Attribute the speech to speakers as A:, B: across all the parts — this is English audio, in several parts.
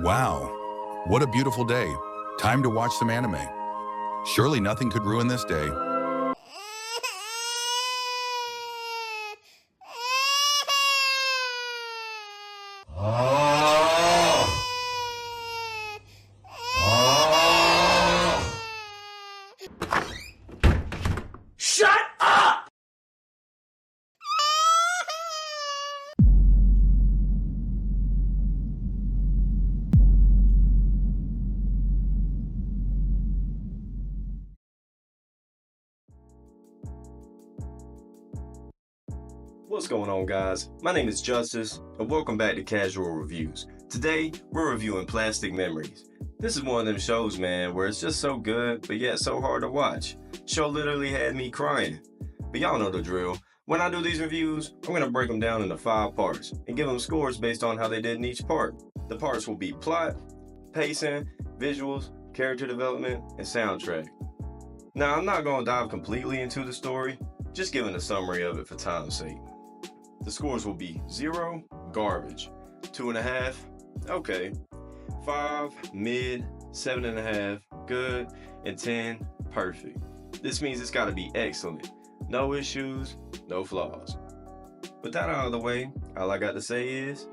A: Wow, what a beautiful day. Time to watch some anime. Surely nothing could ruin this day.
B: Shut up!
C: What's going on, guys? My name is Justice, and welcome back to Casual Reviews. Today, we're reviewing Plastic Memories. This is one of them shows, man, where it's just so good, but yet so hard to watch. Show literally had me crying. But y'all know the drill. When I do these reviews, I'm going to break them down into 5 parts, and give them scores based on how they did in each part. The parts will be plot, pacing, visuals, character development, and soundtrack. Now, I'm not going to dive completely into the story, just giving a summary of it for time's sake. The scores will be 0, garbage, 2.5, okay, 5, mid, 7.5, good, and 10, perfect. This means it's gotta be excellent. No issues, no flaws. With that out of the way, all I got to say is,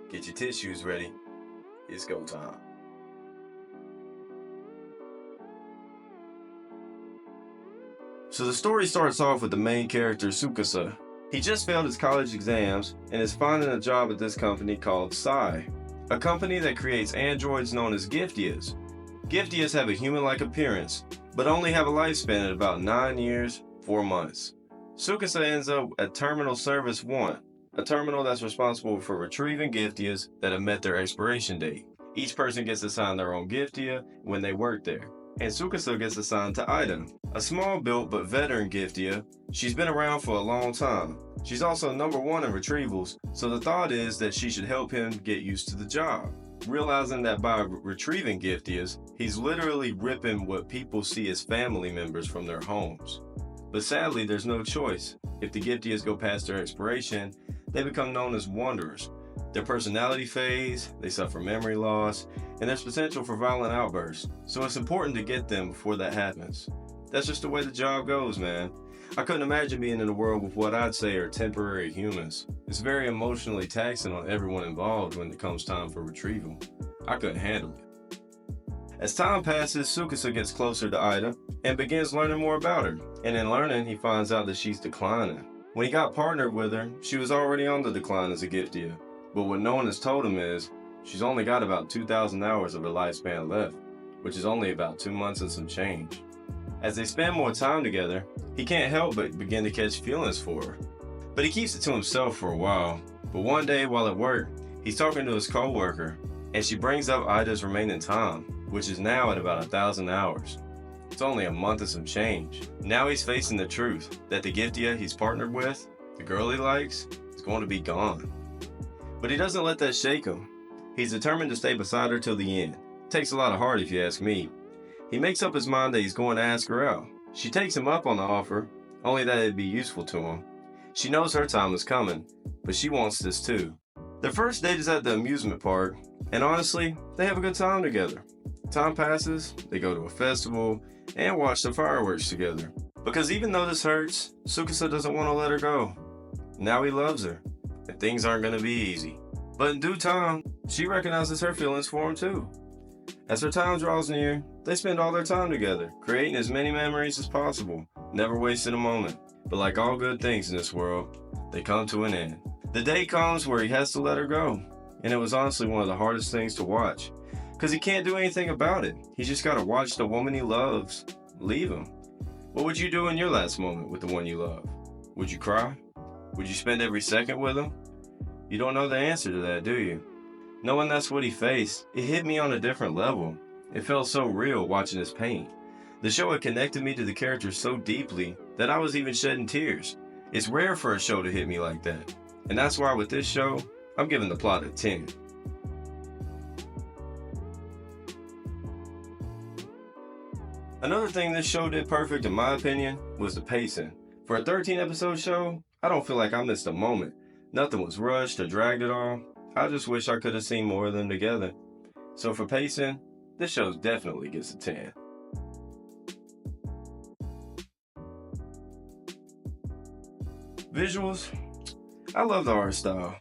C: get your tissues ready. It's go time. So the story starts off with the main character, Tsukasa. He just failed his college exams and is finding a job at this company called Psy, a company that creates androids known as Giftias. Giftias have a human-like appearance, but only have a lifespan of about 9 years, 4 months. Tsukasa ends up at Terminal Service 1, a terminal that's responsible for retrieving Giftias that have met their expiration date. Each person gets assigned their own Giftia when they work there, and Tsukasa gets assigned to Ida, a small-built but veteran Giftia. She's been around for a long time. She's also number 1 in retrievals, so the thought is that she should help him get used to the job. Realizing that by retrieving Giftias, he's literally ripping what people see as family members from their homes. But sadly, there's no choice. If the Giftias go past their expiration, they become known as wanderers. Their personality fades, they suffer memory loss, and there's potential for violent outbursts. So it's important to get them before that happens. That's just the way the job goes, man. I couldn't imagine being in a world with what I'd say are temporary humans. It's very emotionally taxing on everyone involved when it comes time for retrieval. I couldn't handle it. As time passes, Tsukasa gets closer to Ida and begins learning more about her. And in learning, he finds out that she's declining. When he got partnered with her, she was already on the decline as a Giftia. But what no one has told him is, she's only got about 2,000 hours of her lifespan left, which is only about 2 months and some change. As they spend more time together, he can't help but begin to catch feelings for her. But he keeps it to himself for a while. But one day while at work, he's talking to his co-worker, and she brings up Ida's remaining time, which is now at about 1,000 hours. It's only a month and some change. Now he's facing the truth that the Giftia he's partnered with, the girl he likes, is going to be gone. But he doesn't let that shake him. He's determined to stay beside her till the end. Takes a lot of heart if you ask me. He makes up his mind that he's going to ask her out. She takes him up on the offer, only that it'd be useful to him. She knows her time is coming, but she wants this too. Their first date is at the amusement park, and honestly, they have a good time together. Time passes, they go to a festival, and watch the fireworks together. Because even though this hurts, Tsukasa doesn't want to let her go. Now he loves her, and things aren't going to be easy. But in due time, she recognizes her feelings for him too. As her time draws near, they spend all their time together, creating as many memories as possible, never wasting a moment. But like all good things in this world, they come to an end. The day comes where he has to let her go, and it was honestly one of the hardest things to watch, because he can't do anything about it. He's just got to watch the woman he loves leave him. What would you do in your last moment with the one you love? Would you cry? Would you spend every second with him? You don't know the answer to that, do you? Knowing that's what he faced, it hit me on a different level. It felt so real watching his pain. The show had connected me to the characters so deeply that I was even shedding tears. It's rare for a show to hit me like that. And that's why with this show, I'm giving the plot a 10. Another thing this show did perfect in my opinion was the pacing. For a 13 episode show, I don't feel like I missed a moment. Nothing was rushed or dragged at all. I just wish I could have seen more of them together. So for pacing, this show definitely gets a 10. Visuals, I love the art style.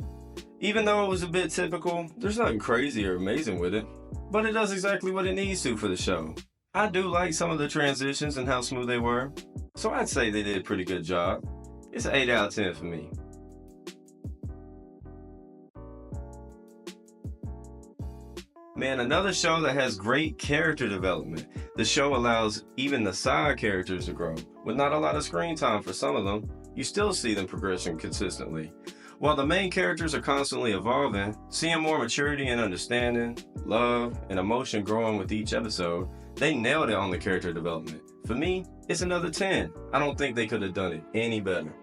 C: Even though it was a bit typical, there's nothing crazy or amazing with it, but it does exactly what it needs to for the show. I do like some of the transitions and how smooth they were, so I'd say they did a pretty good job. It's an 8 out of 10 for me. Man, another show that has great character development. The show allows even the side characters to grow. With not a lot of screen time for some of them, you still see them progressing consistently. While the main characters are constantly evolving, seeing more maturity and understanding, love, and emotion growing with each episode, they nailed it on the character development. For me, it's another 10. I don't think they could have done it any better.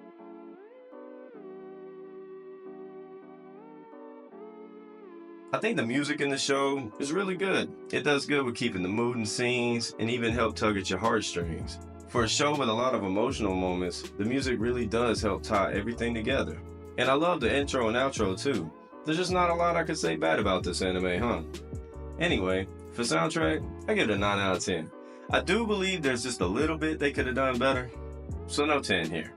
C: I think the music in the show is really good. It does good with keeping the mood in scenes and even help tug at your heartstrings. For a show with a lot of emotional moments, the music really does help tie everything together. And I love the intro and outro too. There's just not a lot I could say bad about this anime, huh? Anyway, for soundtrack, I give it a 9 out of 10. I do believe there's just a little bit they could have done better, so no 10 here.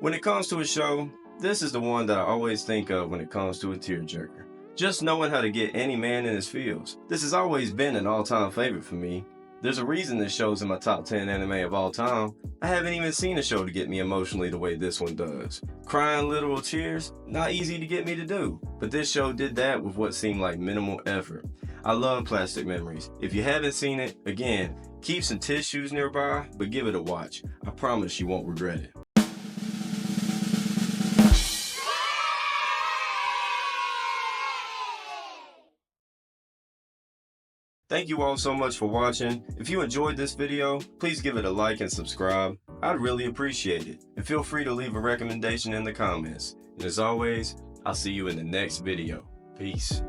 C: When it comes to a show, this is the one that I always think of when it comes to a tearjerker. Just knowing how to get any man in his feels. This has always been an all-time favorite for me. There's a reason this show's in my top 10 anime of all time. I haven't even seen a show to get me emotionally the way this one does. Crying literal tears, not easy to get me to do, but this show did that with what seemed like minimal effort. I love Plastic Memories. If you haven't seen it, again, keep some tissues nearby, but give it a watch. I promise you won't regret it. Thank you all so much for watching. If you enjoyed this video, please give it a like and subscribe. I'd really appreciate it. And feel free to leave a recommendation in the comments. And as always, I'll see you in the next video. Peace.